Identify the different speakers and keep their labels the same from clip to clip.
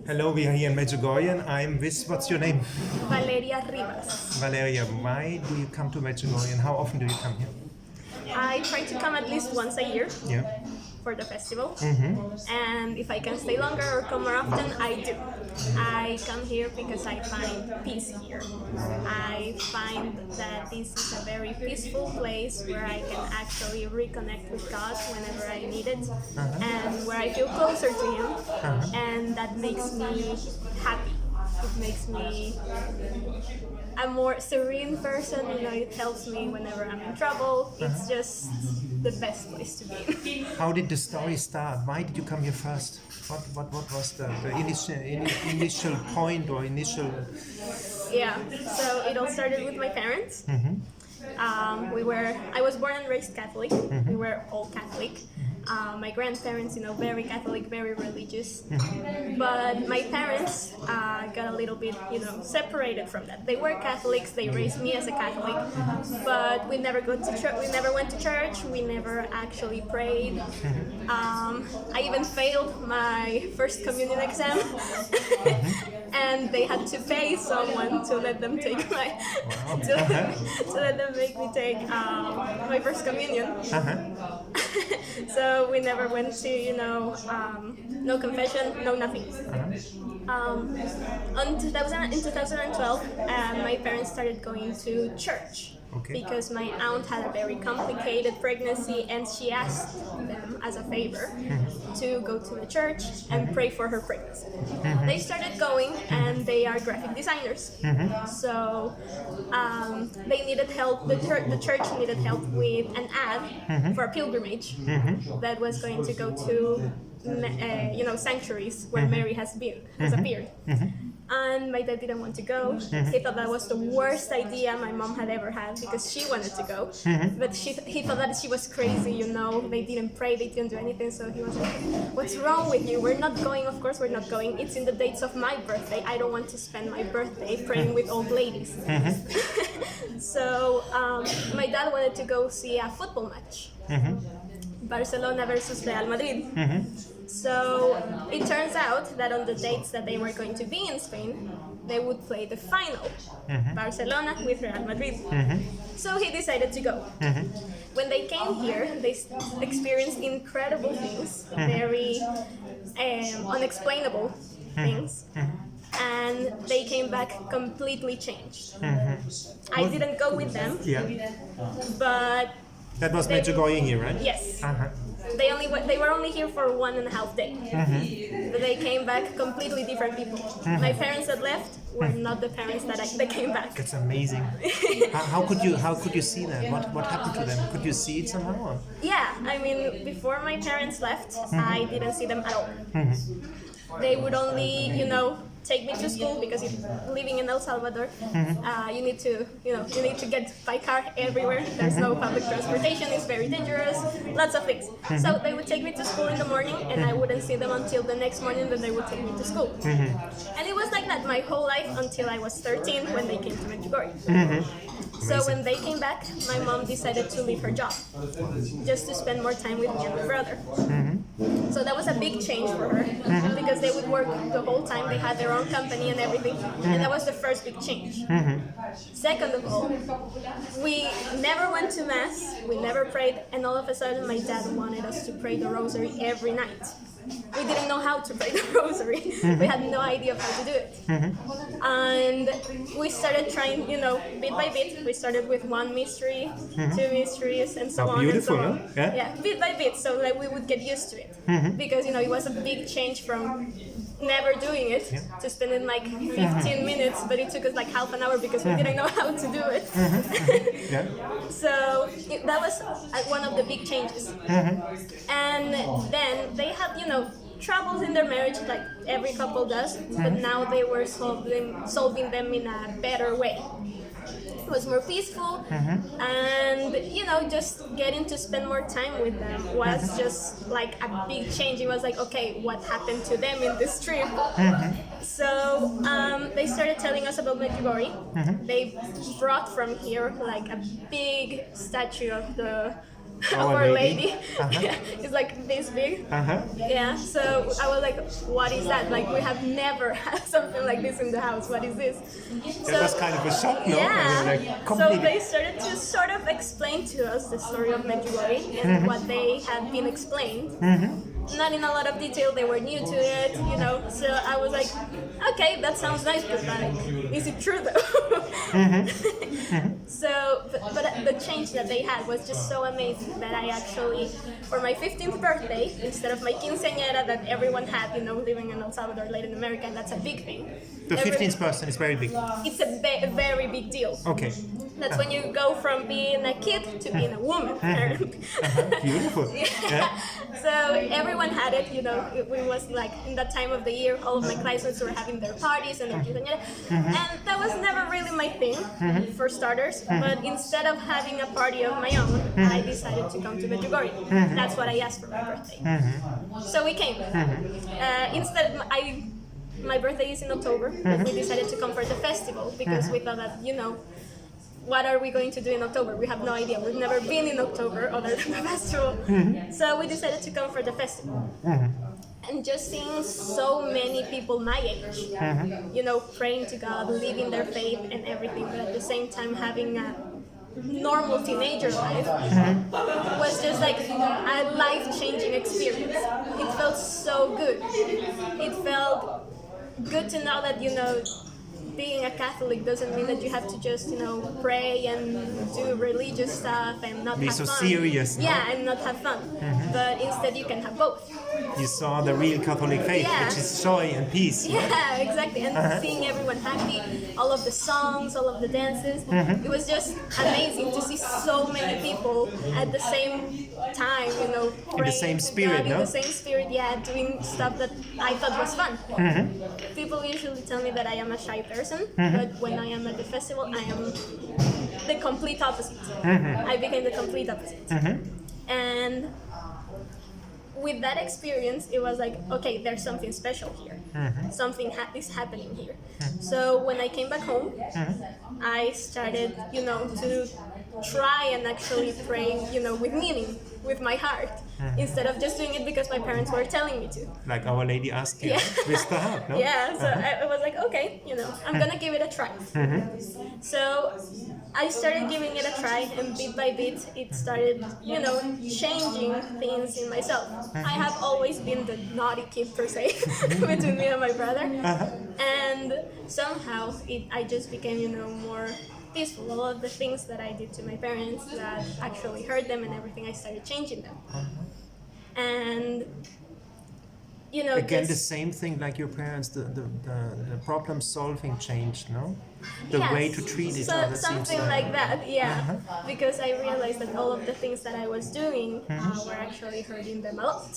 Speaker 1: Hello, we are here in Medjugorje and I'm with, what's your name?
Speaker 2: Valeria Rivas.
Speaker 1: Valeria, why do you come to Medjugorje and how often do you come here?
Speaker 2: I try to come at least once a year
Speaker 1: Yeah.
Speaker 2: for the festival. And if I can stay longer or come more often, I do. I come here because I find peace here. I find that this is a very peaceful place where I can actually reconnect with God whenever I need it, and where I feel closer to Him, and that makes me happy. It makes me a more serene person, it helps me whenever I'm in trouble. It's just the best place to be.
Speaker 1: How did the story start? Why did you come here first? What was the initial point or initial...
Speaker 2: Yeah, so it all started with my parents. I was born and raised Catholic. We were all Catholic. My grandparents, very Catholic, very religious. But my parents got a little bit, separated from that. They were Catholics. They raised me as a Catholic, but we never go to church. We never went to church. We never actually prayed. I even failed my first communion exam, and they had to pay someone to let them take to let them make me take my first communion. So we never went to, no confession, no nothing. In 2012, my parents started going to church.
Speaker 1: Okay.
Speaker 2: Because my aunt had a very complicated pregnancy, and she asked them as a favor to go to the church and pray for her pregnancy. They started going, and they are graphic designers. So they needed help. The church needed help with an ad for a pilgrimage that was going to go to sanctuaries where Mary has appeared. And my dad didn't want to go. He thought that was the worst idea my mom had ever had, because she wanted to go. But he thought that she was crazy, They didn't pray, they didn't do anything. So he was like, "What's wrong with you? We're not going, of course we're not going. It's in the dates of my birthday. I don't want to spend my birthday praying with old ladies." So my dad wanted to go see a football match. Barcelona versus Real Madrid. So it turns out that on the dates that they were going to be in Spain, they would play the final, Barcelona with Real Madrid. So he decided to go. When they came here, they experienced incredible things, very unexplainable things. And they came back completely changed. I didn't go with them, but...
Speaker 1: That was Medjugorje here, right?
Speaker 2: Yes. They were only here for 1.5 days. But they came back completely different people. My parents that left were not the parents that came back.
Speaker 1: That's amazing. How could you see that? What happened to them? Could you see it somehow? Or?
Speaker 2: Yeah, before my parents left, I didn't see them at all. They would only, take me to school, because living in El Salvador, you need to get by car everywhere. There's no public transportation. It's very dangerous. Lots of things. So they would take me to school in the morning, and I wouldn't see them until the next morning. Then they would take me to school, and it was like that my whole life until I was 13 when they came to Medjugorje. So when they came back, my mom decided to leave her job just to spend more time with me and my brother. So that was a big change for her, because they would work the whole time. They had their own company and everything, and that was the first big change. Second of all, we never went to mass, we never prayed, and all of a sudden my dad wanted us to pray the rosary every night. We didn't know how to pray the rosary. We had no idea of how to do it. And we started trying, bit by bit. We started with one mystery, two mysteries, and so on.
Speaker 1: Beautiful,
Speaker 2: and so on.
Speaker 1: Huh?
Speaker 2: Yeah, bit by bit, so that we would get used to it. Because, it was a big change from never doing it to spending like 15 minutes, but it took us like half an hour because we didn't know how to do it. So that was one of the big changes. And then they had, troubles in their marriage, like every couple does, but now they were solving them in a better way. It was more peaceful, and just getting to spend more time with them was just like a big change. It was like, okay, what happened to them in this trip? So they started telling us about Medjugorje. They brought from here like a big statue of the Our Lady. It's like this big. Yeah, so I was like, what is that? Like, we have never had something like this in the house. What is this?
Speaker 1: That was kind of a shock, no?
Speaker 2: Yeah.
Speaker 1: I mean, like, completely.
Speaker 2: So they started to sort of explain to us the story of Medjugorje and what they had been explained. Not in a lot of detail, they were new to it, you know. So I was like, okay, that sounds nice, but like, is it true though? So, but the change that they had was just so amazing that I actually, for my 15th birthday, instead of my quinceañera that everyone had, you know, living in El Salvador, Latin America, and that's a big thing.
Speaker 1: The 15th person is very big.
Speaker 2: It's a very big deal.
Speaker 1: Okay.
Speaker 2: That's when you go from being a kid to being a woman.
Speaker 1: Beautiful.
Speaker 2: Yeah. So everyone had it, you know. It was like in that time of the year, all of my classmates were having their parties and and that was never really my thing, for starters. But instead of having a party of my own, I decided to come to Medjugorje. That's what I asked for my birthday. So we came. My birthday is in October, but we decided to come for the festival because we thought that, you know, what are we going to do in October? We have no idea. We've never been in October other than the festival. So we decided to come for the festival. And just seeing so many people my age, you know, praying to God, living their faith and everything, but at the same time having a normal teenager life was just like a life-changing experience. It felt so good. It felt good to know that, you know, being a Catholic doesn't mean that you have to just, you know, pray and do religious stuff and not
Speaker 1: Be
Speaker 2: have
Speaker 1: so
Speaker 2: fun.
Speaker 1: serious, no?
Speaker 2: Yeah, and not have fun. But instead you can have both.
Speaker 1: You saw the real Catholic faith,
Speaker 2: Yeah.
Speaker 1: which is joy and peace.
Speaker 2: Yeah, exactly. And seeing everyone happy, all of the songs, all of the dances, it was just amazing to see so many people at the same time, you know,
Speaker 1: In the same spirit,
Speaker 2: God,
Speaker 1: no?
Speaker 2: in the same spirit, yeah, doing stuff that I thought was fun. People usually tell me that I am a shy person, but when I am at the festival, I am the complete opposite. I became the complete opposite. And with that experience, it was like, okay, there's something special here. Something is happening here. So when I came back home, I started, you know, to try and actually pray, you know, with meaning, with my heart, instead of just doing it because my parents were telling me to.
Speaker 1: Like Our Lady asked you,
Speaker 2: Yeah.
Speaker 1: twist the heart, no?
Speaker 2: Yeah, so I was like, okay, you know, I'm gonna give it a try. So I started giving it a try, and bit by bit, it started, you know, changing things in myself. I have always been the naughty kid, per se, between me and my brother, and somehow I just became, you know, more peaceful. All of the things that I did to my parents that actually hurt them and everything, I started changing them. And you know,
Speaker 1: Again,
Speaker 2: just,
Speaker 1: the same thing like your parents, the problem solving changed, no? The
Speaker 2: yes,
Speaker 1: way to treat each other seems
Speaker 2: something like that, yeah. Because I realized that all of the things that I was doing were actually hurting them a lot.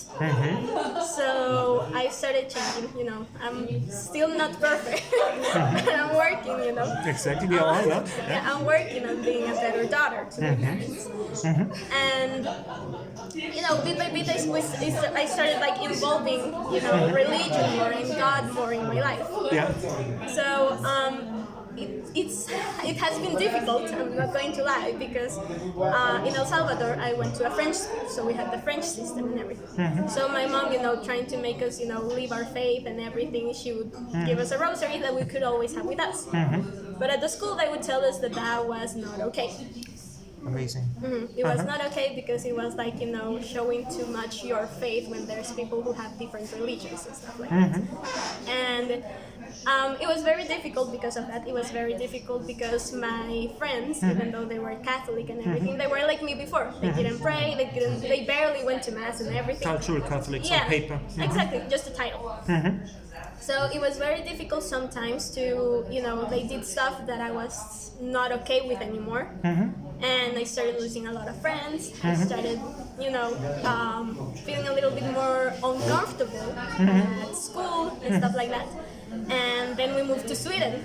Speaker 2: So I started changing, you know. I'm still not perfect, but I'm working, you know.
Speaker 1: Exactly, we are, no?
Speaker 2: Yeah, I'm working on being a better daughter to my parents. And you know, bit by bit, I started like involving, you know, religion more and God more in my life.
Speaker 1: Yeah.
Speaker 2: So it has been difficult, I'm not going to lie, because in El Salvador I went to a French school, so we had the French system and everything. So my mom, you know, trying to make us, you know, live our faith and everything, she would give us a rosary that we could always have with us. But at the school they would tell us that that was not okay.
Speaker 1: Amazing.
Speaker 2: It was not okay because it was like, you know, showing too much your faith when there's people who have different religions and stuff like that. And it was very difficult because of that. It was very difficult because my friends, even though they were Catholic and everything, they were like me before. They didn't pray, they barely went to mass and everything.
Speaker 1: Cultural Catholics on paper.
Speaker 2: Exactly, just a title. So it was very difficult sometimes to, you know, they did stuff that I was not okay with anymore. And I started losing a lot of friends. I started, you know, feeling a little bit more uncomfortable at school and stuff like that. And then we moved to Sweden.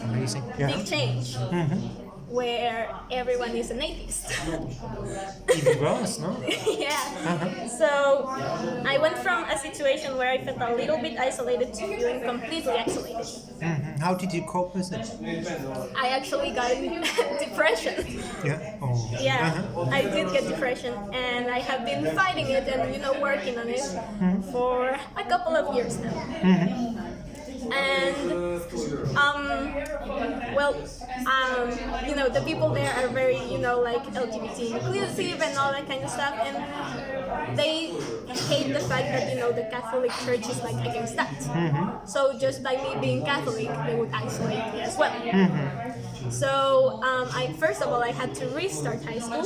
Speaker 1: Amazing. Yeah.
Speaker 2: Big change. where everyone is an atheist.
Speaker 1: Even worse, no?
Speaker 2: Yeah. So I went from a situation where I felt a little bit isolated to feeling completely isolated.
Speaker 1: How did you cope with it?
Speaker 2: I actually got depression.
Speaker 1: Yeah. Oh.
Speaker 2: Yeah, I did get depression, and I have been fighting it and working on it for a couple of years now. And the people there are very like LGBT inclusive and all that kind of stuff, and they hate the fact that the Catholic Church is like against that. So just by me being Catholic, they would isolate me as well. So I first of all I had to restart high school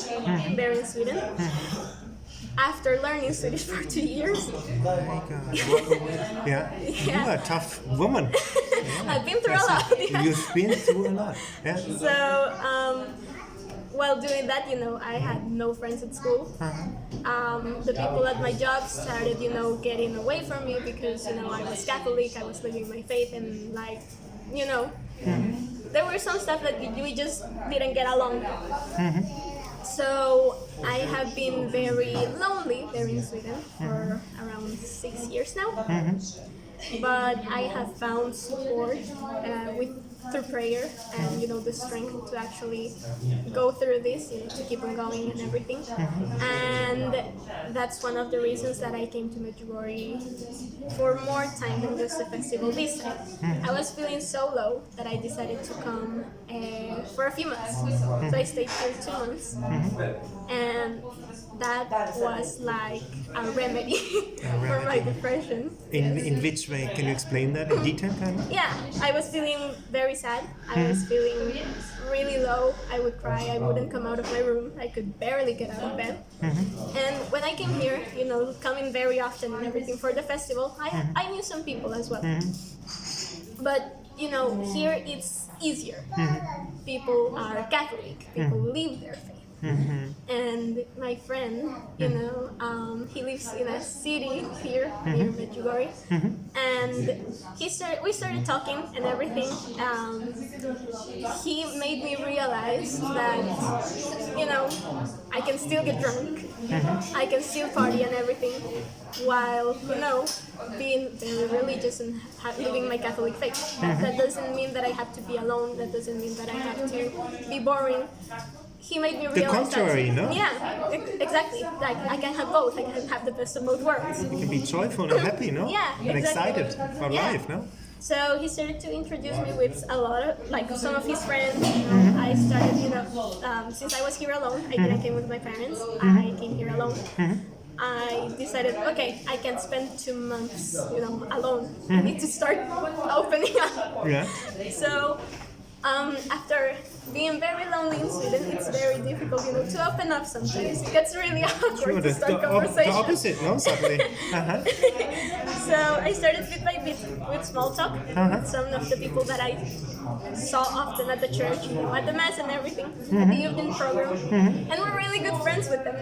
Speaker 2: there in Sweden. After learning Swedish for 2 years.
Speaker 1: Oh my God. Yeah. You're a tough woman. Yeah.
Speaker 2: I've been through a lot. Yeah.
Speaker 1: You've been through a lot. Yeah.
Speaker 2: So, while doing that, I had no friends at school. The people at my job started, getting away from me because, I was Catholic, I was living my faith, and there were some stuff that we just didn't get along with. So I have been very lonely there in Sweden for around 6 years now. But I have found support through prayer and the strength to actually go through this, to keep on going and everything. And that's one of the reasons that I came to Medjugorje for more time than just a festival this time. I was feeling so low that I decided to come for a few months. So I stayed here 2 months, and that was like a remedy for my depression.
Speaker 1: In which way? Can you explain that in detail, kind of?
Speaker 2: Yeah, I was feeling very sad. I was feeling really low. I would cry. I wouldn't come out of my room. I could barely get out of bed. And when I came here, coming very often and everything for the festival, I knew some people as well. But here it's easier. People are Catholic. People live their faith. And my friend, he lives in a city here near Medjugorje, and we started talking and everything. He made me realize that, I can still get drunk, I can still party and everything, while, being very religious and living my Catholic faith. That doesn't mean that I have to be alone, that doesn't mean that I have to be boring. He made me realize
Speaker 1: the contrary,
Speaker 2: that,
Speaker 1: no?
Speaker 2: Yeah, exactly. Like I can have both. I can have the best of both worlds.
Speaker 1: You can be joyful and happy, no?
Speaker 2: Yeah,
Speaker 1: and
Speaker 2: exactly.
Speaker 1: excited for life, no?
Speaker 2: So he started to introduce me with a lot of, like, some of his friends. I started, since I was here alone, I didn't came with my parents. I came here alone. I decided, okay, I can't spend 2 months, alone. I need to start opening up.
Speaker 1: Yeah.
Speaker 2: So. After being very lonely in Sweden, it's very difficult, to open up sometimes. It gets really awkward to start conversations.
Speaker 1: The opposite, no? Suddenly.
Speaker 2: So I started bit by bit with small talk with some of the people that I saw often at the church, at the mass and everything, at the evening program, and we're really good friends with them,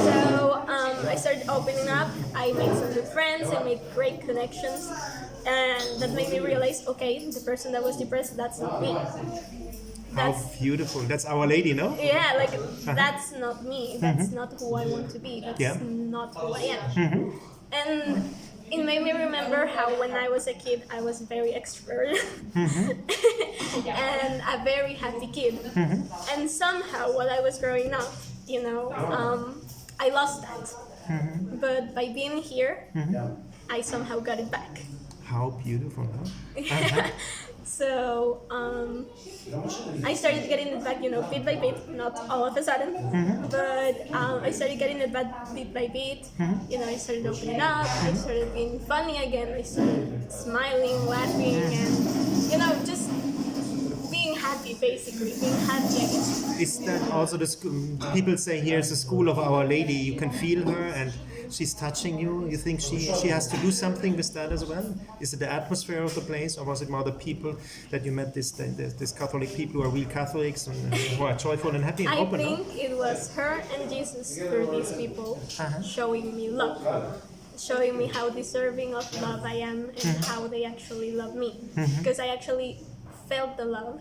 Speaker 2: So I started opening up. I made some good friends. I made great connections. And that made me realize, okay, the person that was depressed, that's not me.
Speaker 1: How beautiful. That's Our Lady, no?
Speaker 2: Yeah, like, that's not me. That's not who I want to be. That's not who I am. And it made me remember how when I was a kid, I was very extroverted and a very happy kid. And somehow, while I was growing up, I lost that. But by being here, I somehow got it back.
Speaker 1: How beautiful, no?
Speaker 2: So I started getting it back, bit by bit, not all of a sudden, but I started getting it back bit by bit. I started opening up, I started being funny again, I started smiling, laughing, and just being happy, basically, being happy again.
Speaker 1: Is that also the school? People say here's the school of Our Lady. You can feel her and she's touching you. You think she has to do something with that as well? Is it the atmosphere of the place, or was it more the people that you met? This Catholic people who are real Catholics and who are joyful and happy and open?
Speaker 2: I think it was her and Jesus through these people showing me love, showing me how deserving of love I am and how they actually love me, because I actually felt the love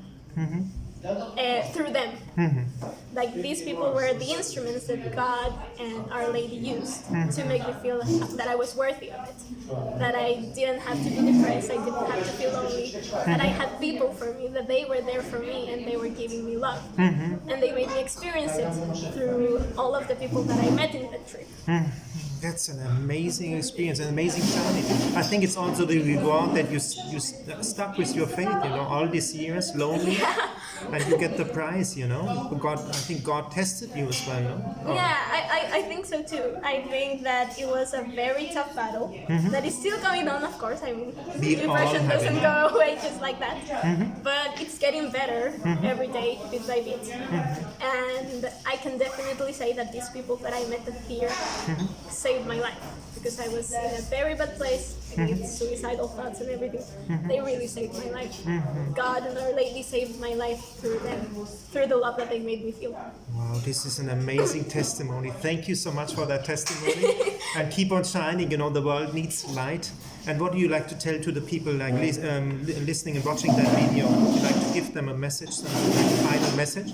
Speaker 2: through them. Like these people were the instruments that God and Our Lady used to make me feel that I was worthy of it, that I didn't have to be depressed, I didn't have to feel lonely, that I had people for me, that they were there for me and they were giving me love. And they made me experience it through all of the people that I met in that trip.
Speaker 1: That's an amazing experience, an amazing journey. I think it's also the reward that you stuck with your faith, you know, all these years, lonely, and you get the prize, you know. God, I think God tested you as well, no? Oh.
Speaker 2: Yeah, I think so too. I think that it was a very tough battle that is still going on, of course. I mean, depression doesn't go away just like that. But it's getting better every day, bit by bit. And I can definitely say that these people that I met here saved my life, because I was in a very bad place with suicidal thoughts and everything. They really saved my life. God and Our Lady saved my life through them, through the love that they made me feel.
Speaker 1: Wow, this is an amazing testimony. Thank you so much for that testimony. And keep on shining, you know, the world needs light. And what do you like to tell to the people like listening and watching that video? Would you like to give them a message, a final message?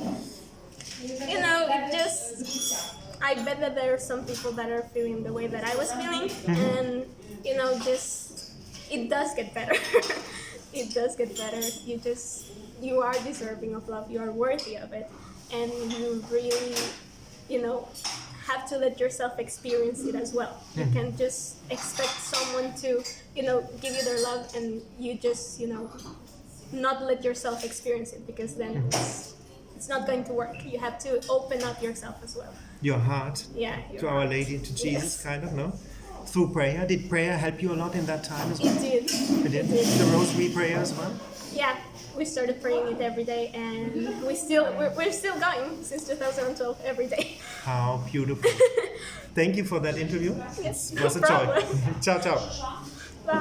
Speaker 2: You know, it just... I bet that there are some people that are feeling the way that I was feeling, and you know, just it does get better. It does get better. You are deserving of love. You are worthy of it, and you really, you know, have to let yourself experience it as well. You can't just expect someone to, you know, give you their love, and you just, you know, not let yourself experience it, because then it's not going to work. You have to open up yourself as well.
Speaker 1: Your heart to Our Lady, to Jesus, kind of, no? Through prayer. Did prayer help you a lot in that time as well?
Speaker 2: It did.
Speaker 1: It did? The rosary prayer as well?
Speaker 2: Yeah, we started praying it every day, and we're still going since 2012 every day.
Speaker 1: How beautiful. Thank you for that interview.
Speaker 2: Yes,
Speaker 1: it was
Speaker 2: no
Speaker 1: a
Speaker 2: problem.
Speaker 1: joy. Ciao, ciao.